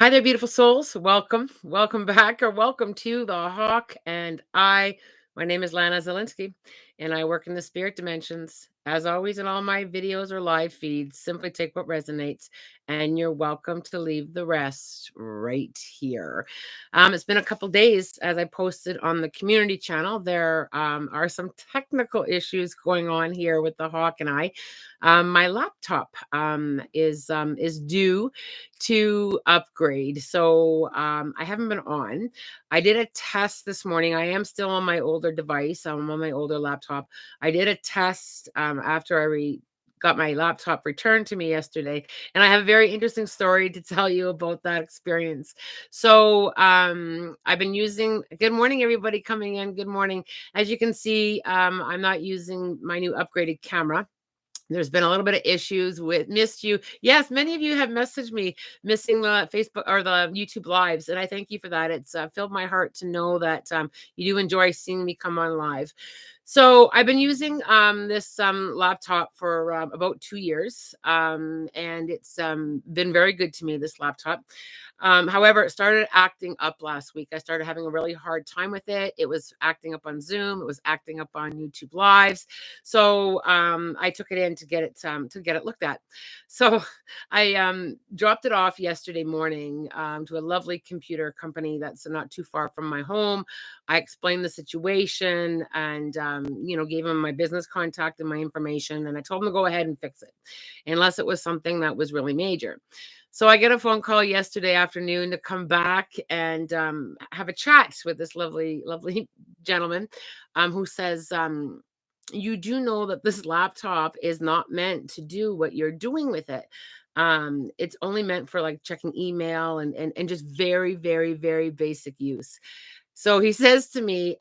Hi there, beautiful souls. Welcome back, or welcome to the Hawk and I. My name is Lana Zelinsky, and I work in the spirit dimensions. As always, in all my videos or live feeds, simply take what resonates, and you're welcome to leave the rest right here. It's been a couple days as I posted on the community channel. There are some technical issues going on here with the Hawk and I. My laptop is due to upgrade. So I haven't been on. I did a test this morning. I am still on my older device. I'm on my older laptop. I did a test after got my laptop returned to me yesterday, and I have a very interesting story to tell you about that experience. So I've been using. Good morning, everybody coming in. Good morning. As you can see, I'm not using my new upgraded camera. There's been a little bit of issues with missed you. Yes, many of you have messaged me missing the Facebook or the YouTube lives, and I thank you for that. It's filled my heart to know that you do enjoy seeing me come on live. So I've been using this laptop for about 2 years, and it's been very good to me, this laptop. However, it started acting up last week. I started having a really hard time with it. It was acting up on Zoom. It was acting up on YouTube Lives. So I took it in to get it looked at. So I dropped it off yesterday morning to a lovely computer company that's not too far from my home. I explained the situation and gave them my business contact and my information, and I told them to go ahead and fix it, unless it was something that was really major. So I get a phone call yesterday afternoon to come back and have a chat with this lovely gentleman who says, you do know that this laptop is not meant to do what you're doing with it. It's only meant for like checking email and just very, very, very basic use. So he says to me,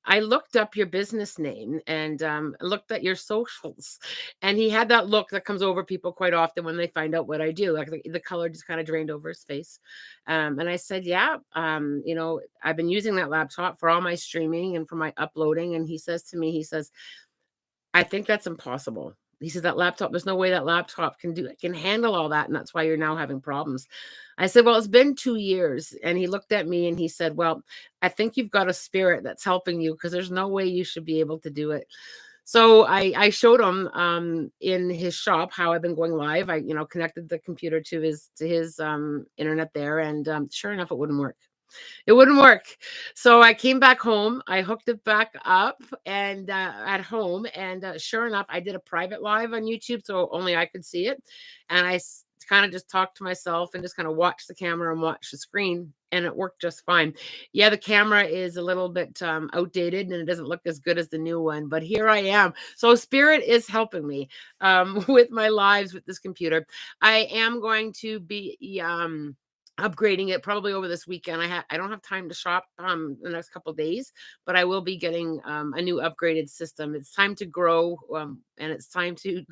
I looked up your business name and looked at your socials. And he had that look that comes over people quite often when they find out what I do. Like the color just kind of drained over his face. And I said, yeah, I've been using that laptop for all my streaming and for my uploading. And he says to me, he says, I think that's impossible. He says that laptop, there's no way that laptop can handle all that, and that's why you're now having problems. I said, well, it's been 2 years. And he looked at me and he said, well, I think you've got a spirit that's helping you, because there's no way you should be able to do it. So I showed him in his shop how I've been going live. I connected the computer to his internet there, and sure enough, it wouldn't work. It wouldn't work. So I came back home. I hooked it back up and at home, and sure enough, I did a private live on YouTube, so only I could see it. And I kind of just talked to myself and just kind of watched the camera and watched the screen, and it worked just fine. Yeah, the camera is a little bit outdated and it doesn't look as good as the new one, but here I am. So Spirit is helping me with my lives with this computer. I am going to be upgrading it probably over this weekend. I don't have time to shop the next couple of days, but I will be getting a new upgraded system. It's time to grow, and it's time to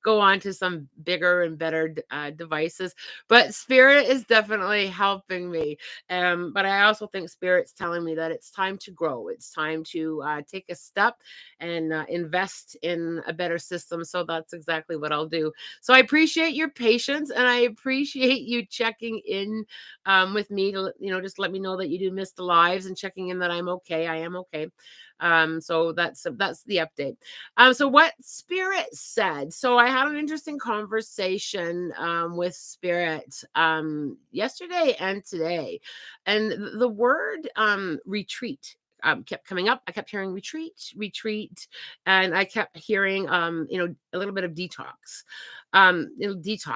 go on to some bigger and better devices. But Spirit is definitely helping me. But I also think Spirit's telling me that it's time to grow. It's time to take a step and invest in a better system. So that's exactly what I'll do. So I appreciate your patience, and I appreciate you checking in with me to just let me know that you do miss the lives and checking in that I'm okay. I am okay. So that's the update. So what Spirit said. So I had an interesting conversation with Spirit yesterday and today, and the word retreat kept coming up. I kept hearing retreat, and I kept hearing a little bit of detox.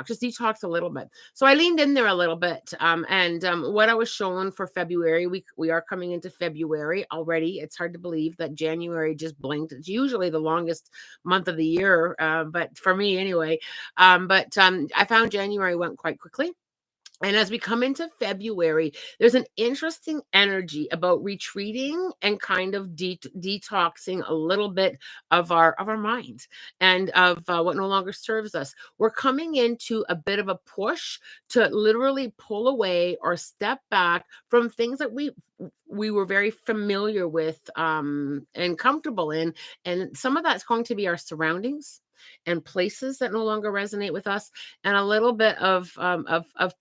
Just detox a little bit. So I leaned in there a little bit, and what I was shown for February, we are coming into February already. It's hard to believe that January just blinked. It's usually the longest month of the year, but for me anyway. But I found January went quite quickly. And as we come into February, there's an interesting energy about retreating and kind of detoxing a little bit of our mind and of what no longer serves us. We're coming into a bit of a push to literally pull away or step back from things that we were very familiar with and comfortable in, and some of that's going to be our surroundings. and places that no longer resonate with us, and a little bit of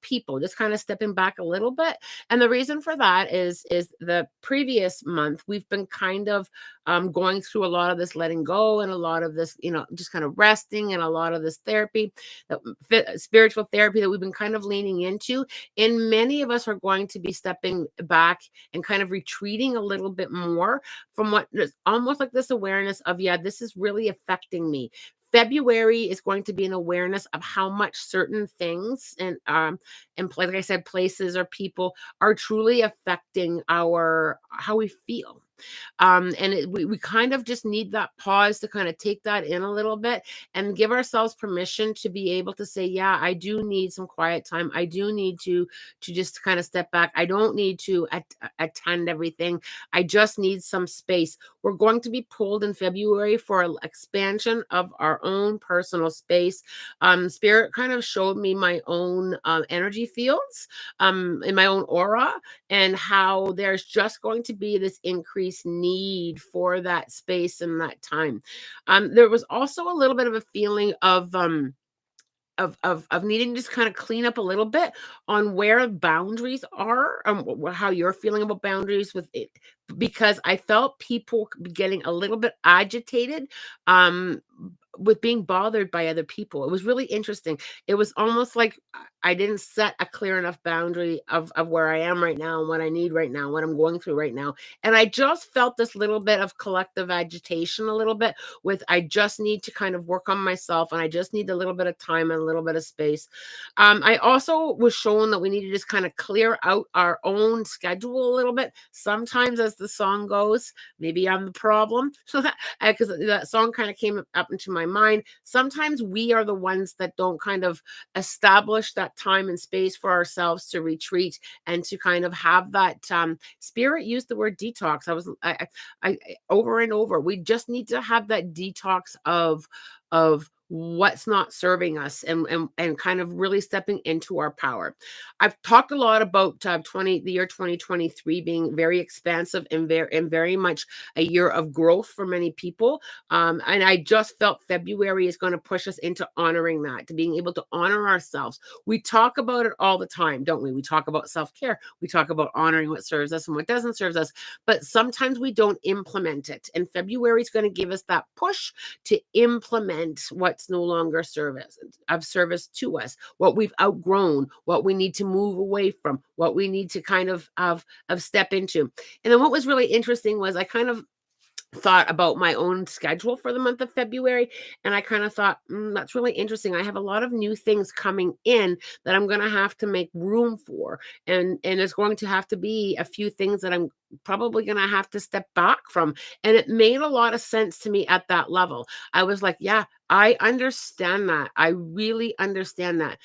people, just kind of stepping back a little bit. And the reason for that is the previous month we've been kind of going through a lot of this letting go and a lot of this, just kind of resting, and a lot of this therapy, spiritual therapy that we've been kind of leaning into. And many of us are going to be stepping back and kind of retreating a little bit more from what is almost like this awareness of, yeah, this is really affecting me. February is going to be an awareness of how much certain things and like I said, places or people are truly affecting our how we feel. We kind of just need that pause to kind of take that in a little bit and give ourselves permission to be able to say, yeah, I do need some quiet time. I do need to just kind of step back. I don't need to attend everything. I just need some space. We're going to be pulled in February for an expansion of our own personal space. Spirit kind of showed me my own energy fields in my own aura, and how there's just going to be this increased need for that space and that time. There was also a little bit of a feeling of needing to just kind of clean up a little bit on where boundaries are, how you're feeling about boundaries with it, because I felt people getting a little bit agitated um with being bothered by other people. It was really interesting. It was almost like I didn't set a clear enough boundary of where I am right now and what I need right now, what I'm going through right now. And I just felt this little bit of collective agitation, a little bit with, I just need to kind of work on myself, and I just need a little bit of time and a little bit of space. I also was shown that we need to just kind of clear out our own schedule a little bit. Sometimes, as the song goes, maybe I'm the problem. So that, because that song kind of came up into my mind. Sometimes we are the ones that don't kind of establish that time and space for ourselves to retreat and to kind of have that spirit used the word detox. I over and over. We just need to have that detox of what's not serving us, and kind of really stepping into our power. I've talked a lot about the year 2023 being very expansive and very much a year of growth for many people. And I just felt February is going to push us into honoring that, to being able to honor ourselves. We talk about it all the time, don't we? We talk about self-care. We talk about honoring what serves us and what doesn't serve us, but sometimes we don't implement it. And February is going to give us that push to implement what's no longer service to us, what we've outgrown, what we need to move away from, what we need to kind of step into. And then what was really interesting was I kind of thought about my own schedule for the month of February. And I kind of thought, that's really interesting. I have a lot of new things coming in that I'm going to have to make room for. And there's going to have to be a few things that I'm probably going to have to step back from. And it made a lot of sense to me at that level. I was like, yeah, I understand that. I really understand that.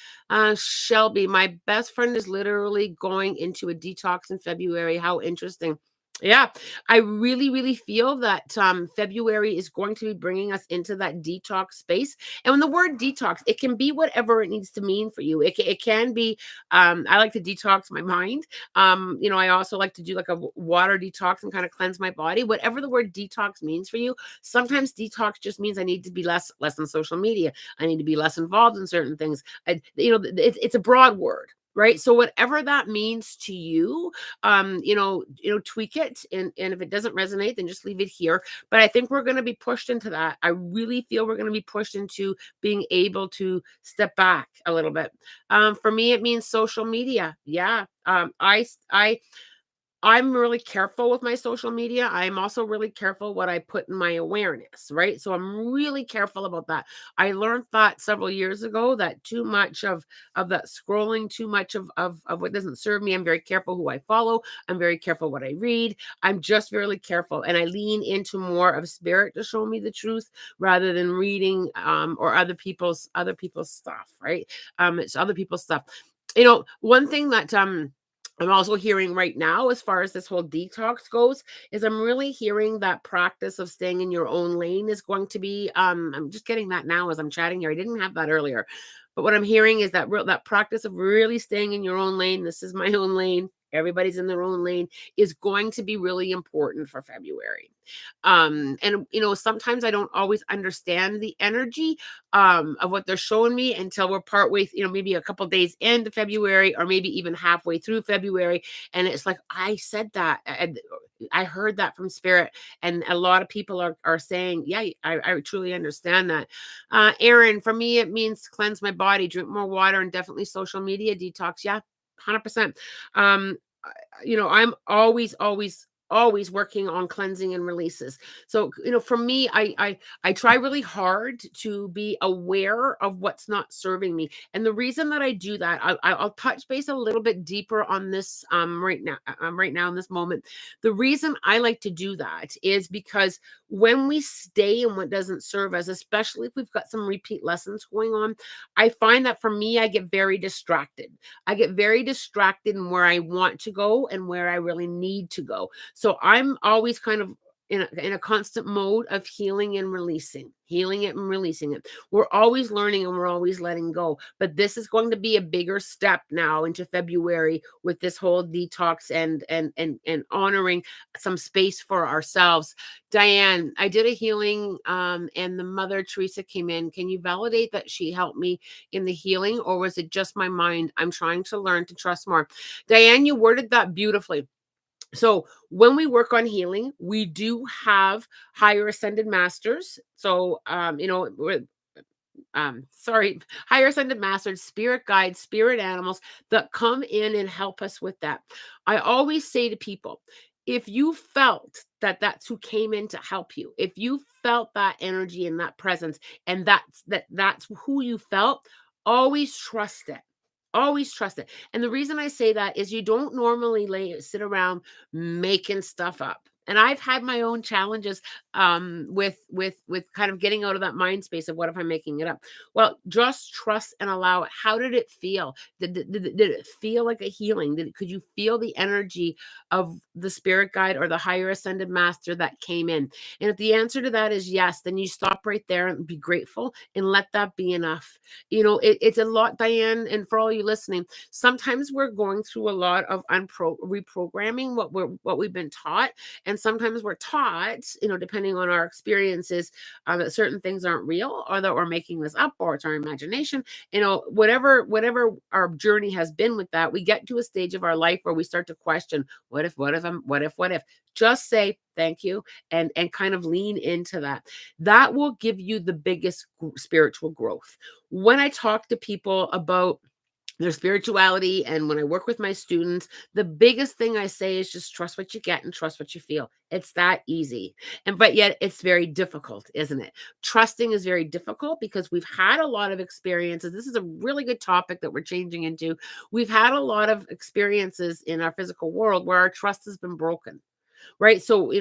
Shelby, my best friend, is literally going into a detox in February. How interesting. Yeah, I really, really feel that February is going to be bringing us into that detox space. And when the word detox, it can be whatever it needs to mean for you. It can be, I like to detox my mind. I also like to do like a water detox and kind of cleanse my body. Whatever the word detox means for you, sometimes detox just means I need to be less on social media. I need to be less involved in certain things. It's a broad word. Right. So whatever that means to you, tweak it. And if it doesn't resonate, then just leave it here. But I think we're going to be pushed into that. I really feel we're going to be pushed into being able to step back a little bit. For me, it means social media. Yeah. I'm really careful with my social media. I'm also really careful what I put in my awareness, right? So I'm really careful about that. I learned that several years ago, that too much of that scrolling, too much of what doesn't serve me. I'm very careful who I follow. I'm very careful what I read. I'm just really careful, and I lean into more of spirit to show me the truth rather than reading or other people's stuff, right? It's other people's stuff. One thing that I'm also hearing right now, as far as this whole detox goes, is I'm really hearing that practice of staying in your own lane is going to be, I'm just getting that now as I'm chatting here. I didn't have that earlier. But what I'm hearing is that practice of really staying in your own lane. This is my own lane. Everybody's in their own lane, is going to be really important for February. And sometimes I don't always understand the energy of what they're showing me until we're partway, maybe a couple days into February, or maybe even halfway through February. And it's like, I said that, and I heard that from spirit. And a lot of people are saying, yeah, I truly understand that. Aaron, for me, it means cleanse my body, drink more water, and definitely social media detox. Yeah, 100%. Um, I'm always working on cleansing and releases. So, for me, I try really hard to be aware of what's not serving me. And the reason that I do that, I'll touch base a little bit deeper on this right now in this moment. The reason I like to do that is because when we stay in what doesn't serve us, especially if we've got some repeat lessons going on, I find that for me, I get very distracted. I get very distracted in where I want to go and where I really need to go. So I'm always kind of in a constant mode of healing it and releasing it. We're always learning and we're always letting go. But this is going to be a bigger step now into February with this whole detox and honoring some space for ourselves. Diane, I did a healing and the Mother Teresa came in. Can you validate that she helped me in the healing, or was it just my mind? I'm trying to learn to trust more. Diane, you worded that beautifully. So when we work on healing, we do have higher ascended masters. So, higher ascended masters, spirit guides, spirit animals that come in and help us with that. I always say to people, if you felt that that's who came in to help you, if you felt that energy and that presence, and that's who you felt, always trust it. Always trust it. And the reason I say that is you don't normally sit around making stuff up. And I've had my own challenges with kind of getting out of that mind space of what if I'm making it up. Well, just trust and allow it. How did it feel? Did it feel like a healing? Could you feel the energy of the spirit guide or the higher ascended master that came in? And if the answer to that is yes, then you stop right there and be grateful and let that be enough. It's a lot, Diane, and for all you listening, sometimes we're going through a lot of reprogramming what we've been taught, and sometimes we're taught, depending on our experiences, that certain things aren't real, or that we're making this up, or it's our imagination. Whatever our journey has been with that, we get to a stage of our life where we start to question, what if? Just say thank you and kind of lean into that. That will give you the biggest spiritual growth. When I talk to people about their spirituality and when I work with my students, the biggest thing I say is just trust what you get and trust what you feel. It's that easy. But yet it's very difficult, isn't it? Trusting is very difficult because we've had a lot of experiences. This is a really good topic that we're changing into. We've had a lot of experiences in our physical world where our trust has been broken. Right. So,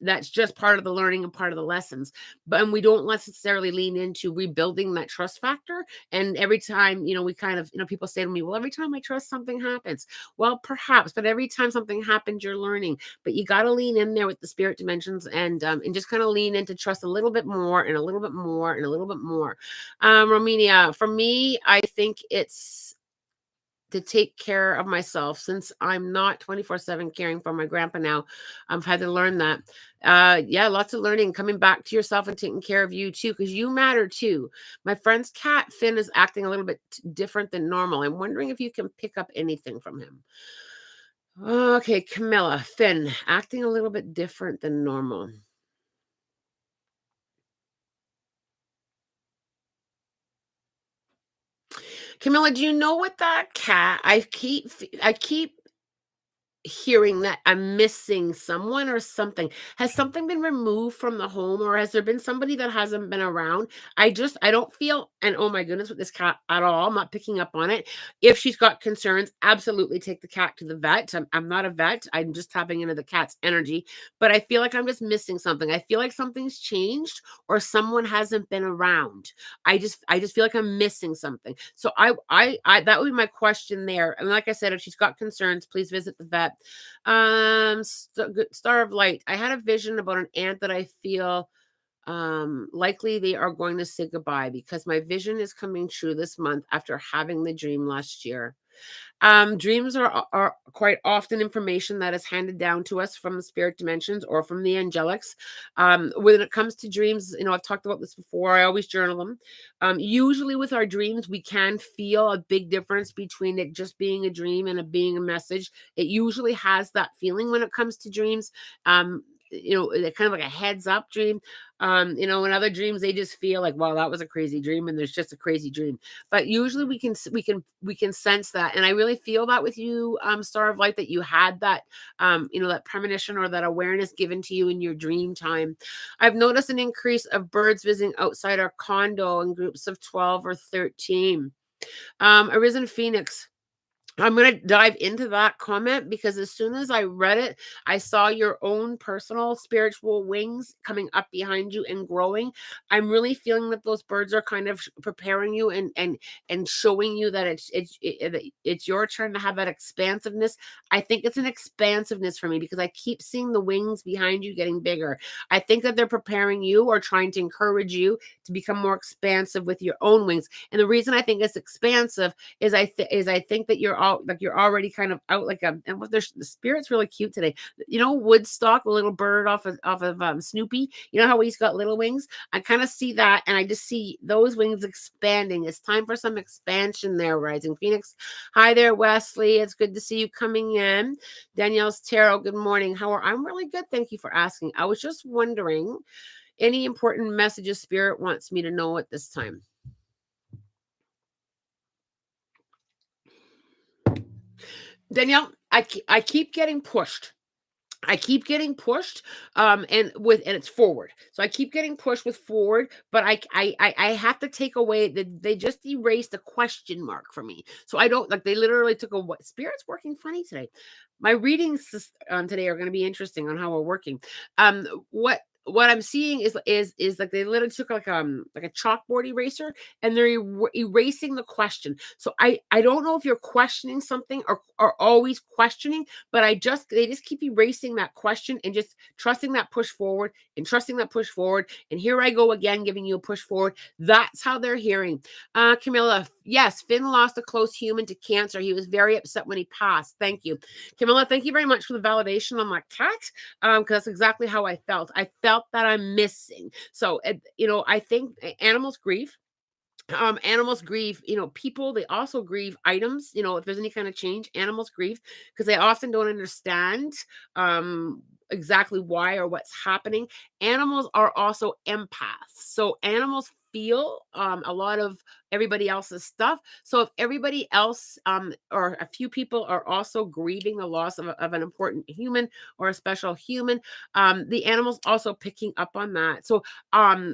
that's just part of the learning and part of the lessons. But and we don't necessarily lean into rebuilding that trust factor. And every time, we kind of, people say to me, well, every time I trust, something happens. Well, perhaps, but every time something happens, you're learning. But you got to lean in there with the spirit dimensions and just kind of lean into trust a little bit more and a little bit more and a little bit more. Romania, for me, I think it's to take care of myself since I'm not 24/7 caring for my grandpa now. I've had to learn that. Yeah, lots of learning, coming back to yourself and taking care of you too, because you matter too. My friend's cat, Finn, is acting a little bit different than normal. I'm wondering if you can pick up anything from him. Okay, Camilla, Finn, acting a little bit different than normal. Camilla, do you know what that cat? I keep hearing that I'm missing someone or something. Has something been removed from the home, or has there been somebody that hasn't been around? I don't feel, and oh my goodness, with this cat at all. I'm not picking up on it. If she's got concerns, absolutely take the cat to the vet. I'm not a vet. I'm just tapping into the cat's energy, but I feel like I'm just missing something. I feel like something's changed or someone hasn't been around. I just feel like I'm missing something. So I that would be my question there. And like I said, if she's got concerns, please visit the vet. Star of Light. I had a vision about an ant that I feel Likely they are going to say goodbye because my vision is coming true this month after having the dream last year. Dreams are quite often information that is handed down to us from the spirit dimensions or from the angelics. When it comes to dreams, I've talked about this before. I always journal them. Usually, with our dreams, we can feel a big difference between it just being a dream and it being a message. It usually has that feeling when it comes to dreams. Kind of like a heads up dream. In other dreams, they just feel like, wow, that was a crazy dream, and there's just a crazy dream. But usually we can sense that, and I really feel that with you, Star of Light, that you had that, that premonition or that awareness given to you in your dream time. I've noticed an increase of birds visiting outside our condo in groups of 12 or 13. Arisen Phoenix. I'm going to dive into that comment because as soon as I read it, I saw your own personal spiritual wings coming up behind you and growing. I'm really feeling that those birds are kind of preparing you and showing you that it's your turn to have that expansiveness. I think it's an expansiveness for me because I keep seeing the wings behind you getting bigger. I think that they're preparing you or trying to encourage you to become more expansive with your own wings. And the reason I think it's expansive is I think that you're already kind of out like a, and the spirit's really cute today. Woodstock, the little bird off of Snoopy. You know how he's got little wings? I kind of see that, and I just see those wings expanding. It's time for some expansion there, Rising Phoenix. Hi there, Wesley. It's good to see you coming in. Danielle's Tarot, good morning. I'm really good. Thank you for asking. I was just wondering, any important messages Spirit wants me to know at this time? Danielle, I keep getting pushed. I keep getting pushed, and it's forward. So I keep getting pushed with forward, but I have to take away that they just erased a question mark for me. So I don't, like, they literally took a what spirit's working funny today. My readings today are going to be interesting on how we're working. What I'm seeing is like they literally took like a chalkboard eraser and they're erasing the question. So I don't know if you're questioning something or always questioning, but they just keep erasing that question and just trusting that push forward and trusting that push forward. And here I go again, giving you a push forward. That's how they're hearing. Camilla, yes, Finn lost a close human to cancer. He was very upset when he passed. Thank you. Camilla, thank you very much for the validation on my cat. Because that's exactly how I felt. I felt that I'm missing. So, I think animals grieve. Animals grieve, people, they also grieve items, if there's any kind of change, animals grieve because they often don't understand exactly why or what's happening. Animals are also empaths. So animals feel a lot of everybody else's stuff. So if everybody else or a few people are also grieving the loss of an important human or a special human, the animals also picking up on that. So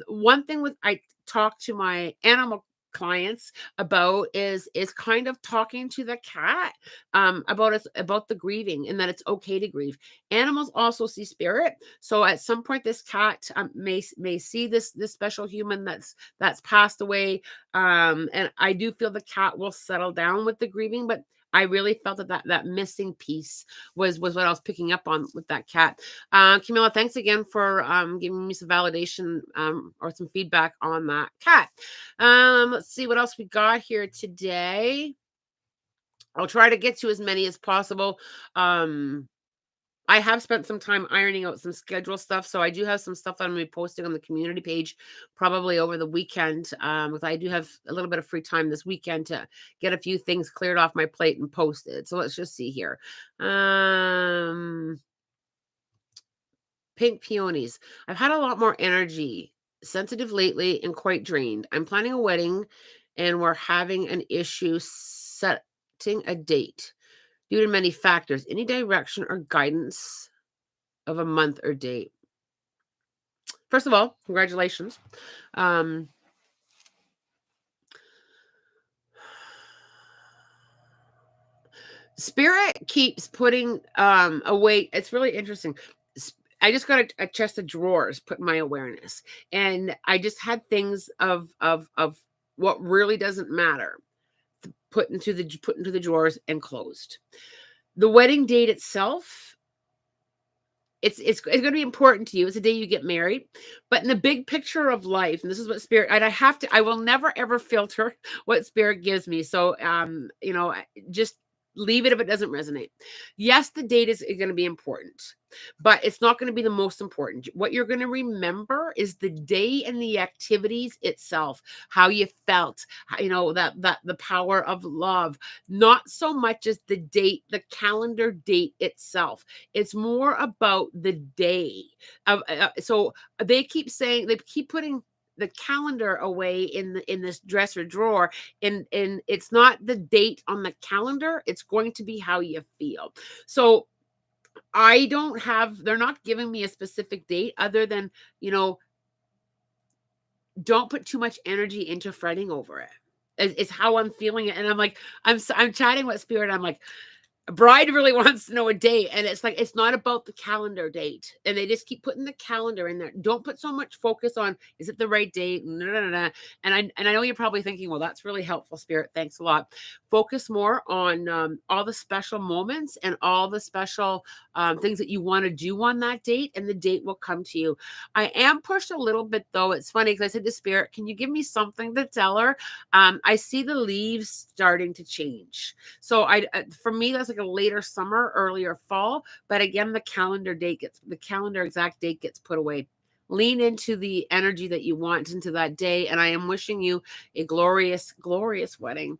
one thing I talk to my animal clients about is kind of talking to the cat about the grieving and that it's okay to grieve. Animals also see spirit, so at some point this cat may see this special human that's passed away, and I do feel the cat will settle down with the grieving, but I really felt that missing piece was what I was picking up on with that cat. Camilla, thanks again for giving me some validation or some feedback on that cat. Let's see what else we got here today. I'll try to get to as many as possible. I have spent some time ironing out some schedule stuff, so I do have some stuff that I'm going to be posting on the community page probably over the weekend. Because I do have a little bit of free time this weekend to get a few things cleared off my plate and posted. So let's just see here. Pink peonies. I've had a lot more energy, sensitive lately, and quite drained. I'm planning a wedding, and we're having an issue setting a date due to many factors. Any direction or guidance of a month or date? First of all, congratulations. Spirit keeps putting away. It's really interesting. I just got a chest of drawers, put my awareness, and I just had things of what really doesn't matter put into the drawers and closed. The wedding date itself, it's going to be important to you. It's the day you get married, but in the big picture of life, and this is what spirit, and I will never ever filter what spirit gives me. So, just leave it if it doesn't resonate. Yes, the date is going to be important, but it's not going to be the most important. What you're going to remember is the day and the activities itself, how you felt, that the power of love, not so much as the date, the calendar date itself. It's more about the day. So they keep putting the calendar away in this dresser drawer, and it's not the date on the calendar, it's going to be how you feel. So they're not giving me a specific date other than, don't put too much energy into fretting over it. It's how I'm feeling it. And I'm like, I'm chatting with spirit. I'm like, a bride really wants to know a date, and it's like, it's not about the calendar date, and they just keep putting the calendar in there. Don't put so much focus on, is it the right date? And I know you're probably thinking, well, that's really helpful, spirit, thanks a lot. Focus more on all the special moments and all the special things that you want to do on that date, and the date will come to you. I am pushed a little bit, though. It's funny because I said to spirit, can you give me something to tell her? I see the leaves starting to change, so for me, that's like a later summer, earlier fall. But again, the calendar exact date gets put away. Lean into the energy that you want into that day. And I am wishing you a glorious, glorious wedding.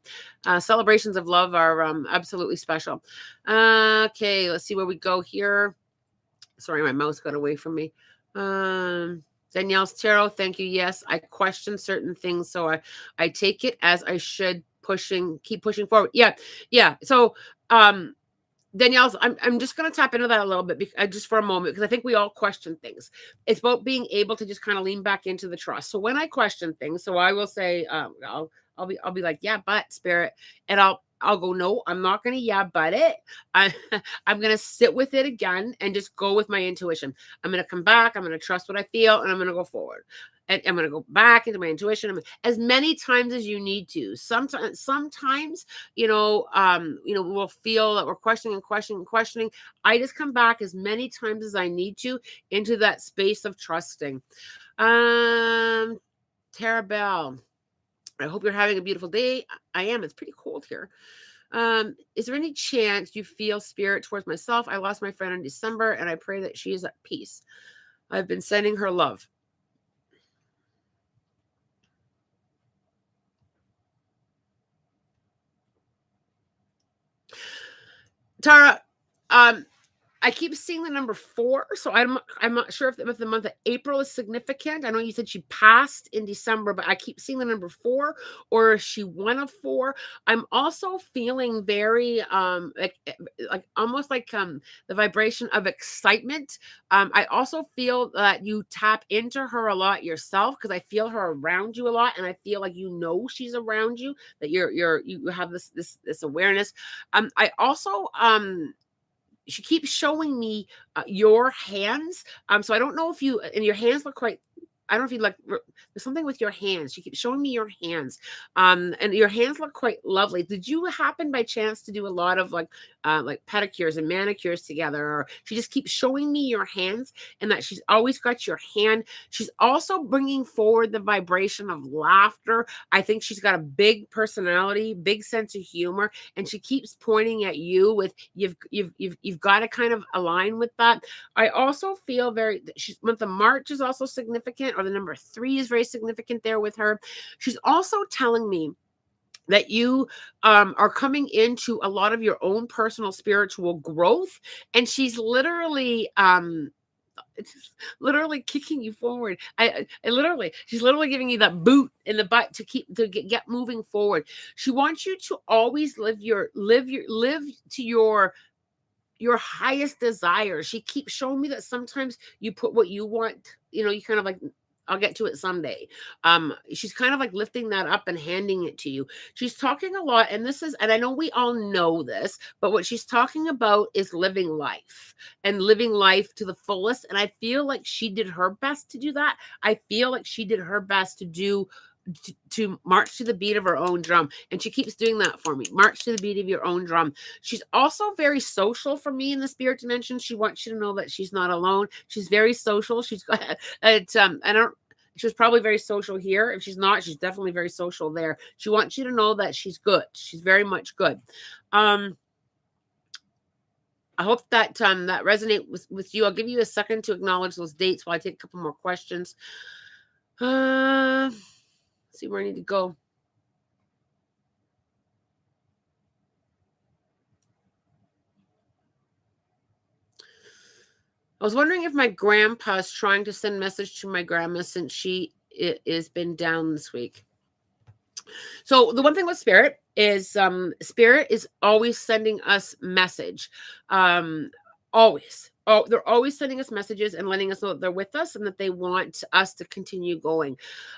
Celebrations of love are absolutely special. Okay, let's see where we go here. Sorry, my mouse got away from me. Danielle's tarot, thank you. Yes, I question certain things, so I take it as I should. Keep pushing forward. Yeah. So, Danielle's, I'm just going to tap into that a little bit, just for a moment, because I think we all question things. It's about being able to just kind of lean back into the trust. So when I question things, so I will say, I'll be like, yeah, but spirit, and I'll go, no, I'm not going to, yeah, but it. I'm going to sit with it again and just go with my intuition. I'm going to come back. I'm going to trust what I feel, and I'm going to go forward. And I'm going to go back into my intuition as many times as you need to. Sometimes, we'll feel that we're questioning. I just come back as many times as I need to into that space of trusting. Tara Bell, I hope you're having a beautiful day. I am. It's pretty cold here. Is there any chance you feel spirit towards myself? I lost my friend in December, and I pray that she is at peace. I've been sending her love. Tara, I keep seeing the number 4, so I'm not sure if the month of April is significant. I know you said she passed in December, but I keep seeing the number 4, or is she one of 4? I'm also feeling very like almost like the vibration of excitement. I also feel that you tap into her a lot yourself, because I feel her around you a lot, and I feel like she's around you, that you have this awareness. I also she keeps showing me your hands. So I don't know if and your hands look quite, I don't know if you like, there's something with your hands. She keeps showing me your hands. And your hands look quite lovely. Did you happen by chance to do a lot of like pedicures and manicures together? Or she just keeps showing me your hands, and that she's always got your hand. She's also bringing forward the vibration of laughter. I think she's got a big personality, big sense of humor, and she keeps pointing at you with, you've got to kind of align with that. I also feel month of March is also significant, or the number 3 is very significant there with her. She's also telling me that you are coming into a lot of your own personal spiritual growth, and she's literally kicking you forward. She's literally giving you that boot in the butt to get moving forward. She wants you to always live to your highest desire. She keeps showing me that sometimes you put what you want, you kind of like, I'll get to it someday. She's kind of like lifting that up and handing it to you. She's talking a lot, and I know we all know this, but what she's talking about is living life to the fullest. And I feel like she did her best to do that. I feel like she did her best to do to march to the beat of her own drum. And she keeps doing that for me. March to the beat of your own drum. She's also very social for me in the spirit dimension. She wants you to know that she's not alone. She's very social. She's got it's I don't she was probably very social here. If she's not, she's definitely very social there. She wants you to know that she's good. She's very much good. I hope that that resonate with you. I'll give you a second to acknowledge those dates while I take a couple more questions. See where I need to go. I was wondering if my grandpa's trying to send message to my grandma since she is been down this week. So the one thing with spirit is always sending us message. Always. Oh, they're always sending us messages and letting us know that they're with us and that they want us to continue going.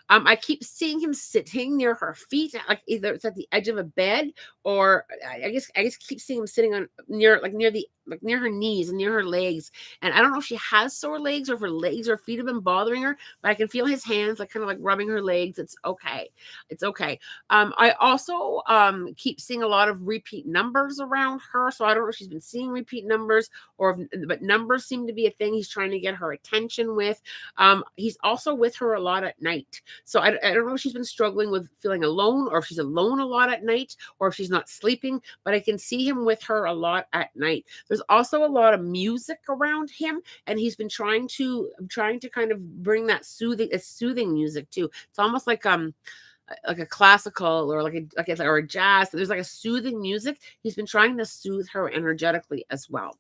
I keep seeing him sitting near her feet, like either it's at the edge of a bed, or I guess keep seeing him sitting on near her knees and near her legs. And I don't know if she has sore legs or if her legs or feet have been bothering her, but I can feel his hands like kind of like rubbing her legs. It's okay. It's okay. I also keep seeing a lot of repeat numbers around her. So I don't know if she's been seeing repeat numbers but numbers seem to be a thing he's trying to get her attention with. He's also with her a lot at night. So I don't know if she's been struggling with feeling alone or if she's alone a lot at night or if she's not sleeping, but I can see him with her a lot at night. There's also a lot of music around him, and he's been trying to kind of bring that soothing music too. It's almost like a classical or or a jazz. There's like a soothing music. He's been trying to soothe her energetically as well.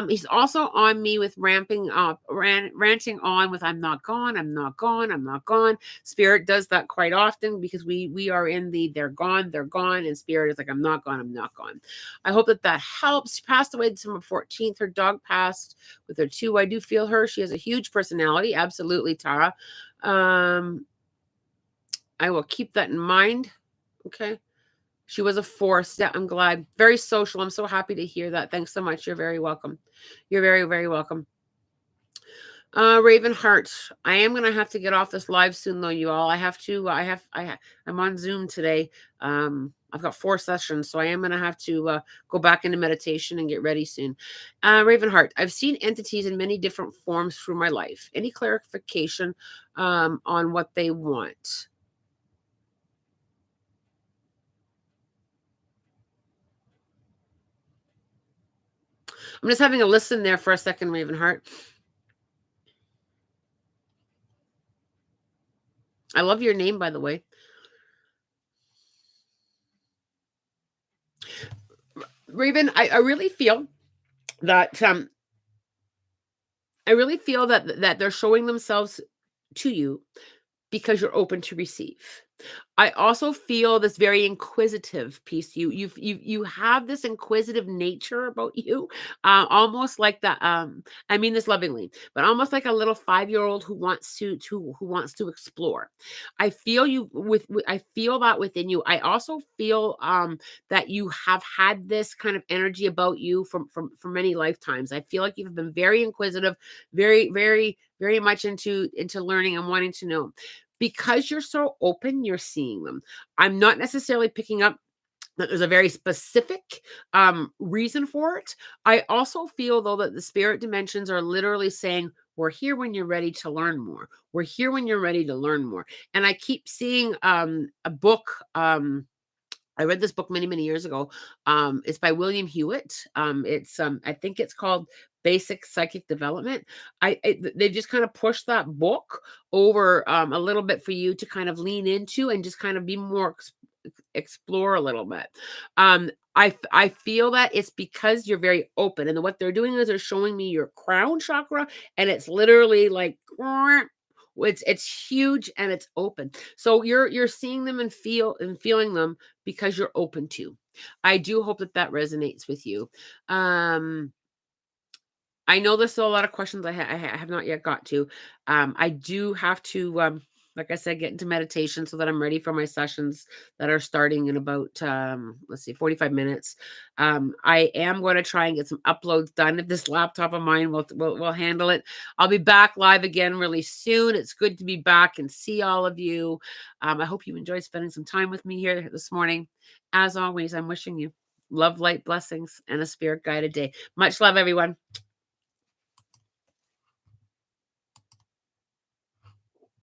He's also on me with ranting on with I'm not gone, I'm not gone, I'm not gone. Spirit does that quite often because we are in the they're gone, and Spirit is like I'm not gone, I'm not gone. I hope that helps. She passed away December 14th. Her dog passed with her too. I do feel her. She has a huge personality. Absolutely, Tara. I will keep that in mind. Okay. She was a force. Yeah, I'm glad. Very social. I'm so happy to hear that. Thanks so much. You're very welcome. You're very, very welcome. Ravenheart. I am gonna have to get off this live soon though, you all. I'm on Zoom today. I've got 4 sessions, so I am gonna have to go back into meditation and get ready soon. Ravenheart. I've seen entities in many different forms through my life. Any clarification on what they want? I'm just having a listen there for a second, Ravenheart. I love your name, by the way. Raven, I really feel that that they're showing themselves to you because you're open to receive. I also feel this very inquisitive piece. You have this inquisitive nature about you, almost like that. I mean this lovingly, but almost like a little 5-year-old who wants to explore. I feel I feel that within you. I also feel that you have had this kind of energy about you from many lifetimes. I feel like you've been very inquisitive, very very very much into learning and wanting to know. Because you're so open, you're seeing them. I'm not necessarily picking up that there's a very specific reason for it. I also feel, though, that the spirit dimensions are literally saying, we're here when you're ready to learn more. We're here when you're ready to learn more. And I keep seeing a book. I read this book many, many years ago. It's by William Hewitt. I think it's called Basic Psychic Development. They just kind of pushed that book over a little bit for you to kind of lean into and just kind of be more explore a little bit. I feel that it's because you're very open, and what they're doing is they're showing me your crown chakra, and it's literally like it's huge and it's open. So you're seeing them and feeling them because you're open to. I do hope that resonates with you. I know there's still a lot of questions I have not yet got to. I do have to like I said, get into meditation so that I'm ready for my sessions that are starting in about, let's see, 45 minutes. I am going to try and get some uploads done. If this laptop of mine will handle it, I'll be back live again really soon. It's good to be back and see all of you. I hope you enjoyed spending some time with me here this morning. As always, I'm wishing you love, light, blessings, and a spirit guided day. Much love, everyone.